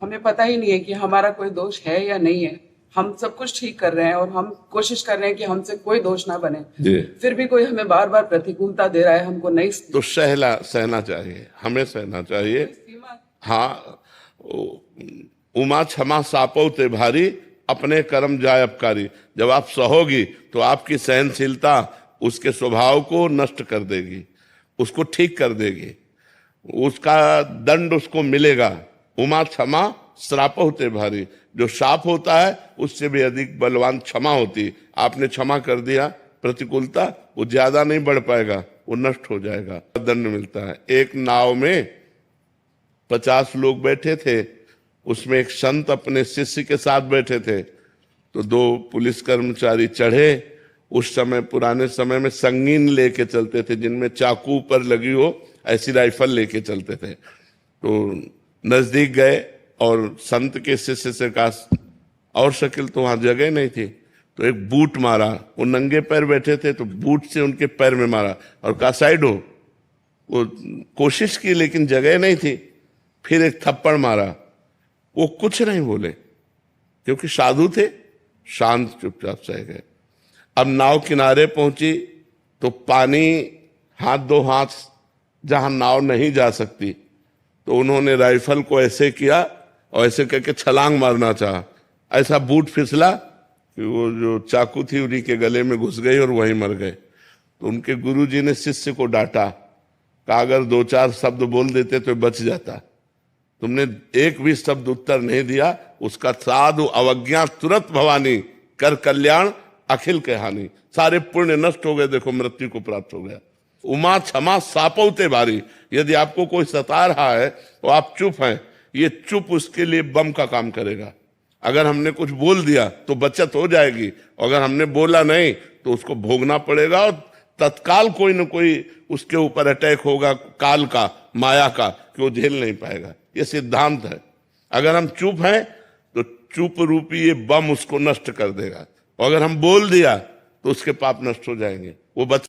हमें पता ही नहीं है कि हमारा कोई दोष है या नहीं है। हम सब कुछ ठीक कर रहे हैं और हम कोशिश कर रहे हैं कि हमसे कोई दोष ना बने, फिर भी कोई हमें बार बार प्रतिकूलता दे रहा है। हमको नहीं तो सहना चाहिए, हमें सहना चाहिए। हाँ, उमा क्षमा सापो ते भारी, अपने कर्म जाय अपकारी। जब आप सहोगी तो आपकी सहनशीलता उसके स्वभाव को नष्ट कर देगी, उसको ठीक कर देगी, उसका दंड उसको मिलेगा। उमा क्षमा श्राप होते भारी, जो शाप होता है उससे भी अधिक बलवान क्षमा होती। आपने क्षमा कर दिया, प्रतिकूलता वो ज्यादा नहीं बढ़ पाएगा, वो नष्ट हो जाएगा, दंड मिलता है। एक नाव में 50 लोग बैठे थे, उसमें एक संत अपने शिष्य के साथ बैठे थे। तो 2 पुलिस कर्मचारी चढ़े। उस समय पुराने समय में संगीन लेके चलते थे, जिनमें चाकू पर लगी हो ऐसी राइफल लेके चलते थे। तो नजदीक गए और संत के शिष्य से कहा, और शकील तो वहां जगह नहीं थी, तो एक बूट मारा। वो नंगे पैर बैठे थे, तो बूट से उनके पैर में मारा और कहा साइड हो। वो कोशिश की लेकिन जगह नहीं थी। फिर एक थप्पड़ मारा। वो कुछ नहीं बोले क्योंकि साधु थे, शांत चुपचाप सह गए। अब नाव किनारे पहुंची तो पानी हाथ 2 हाथ जहां नाव नहीं जा सकती, तो उन्होंने राइफल को ऐसे किया और ऐसे करके छलांग मारना चाहा। ऐसा बूट फिसला कि वो जो चाकू थी उन्हीं के गले में घुस गई और वहीं मर गए। तो उनके गुरुजी ने शिष्य को डांटा, कहा अगर 2-4 शब्द बोल देते तो बच जाता, तुमने एक भी शब्द उत्तर नहीं दिया। उसका साधु अवज्ञा तुरंत भवानी, कर कल्याण अखिल के हानि। सारे पुण्य नष्ट हो गए, देखो मृत्यु को प्राप्त हो गया। उमा क्षमा सापौते भारी। यदि आपको कोई सता रहा है तो आप चुप हैं, ये चुप उसके लिए बम का काम करेगा। अगर हमने कुछ बोल दिया तो बचत हो जाएगी, अगर हमने बोला नहीं तो उसको भोगना पड़ेगा और तत्काल कोई न कोई उसके ऊपर अटैक होगा, काल का, माया का, कि वो झेल नहीं पाएगा। ये सिद्धांत है। अगर हम चुप हैं तो चुप रूपी ये बम उसको नष्ट कर देगा, और अगर हम बोल दिया तो उसके पाप नष्ट हो जाएंगे, वो बच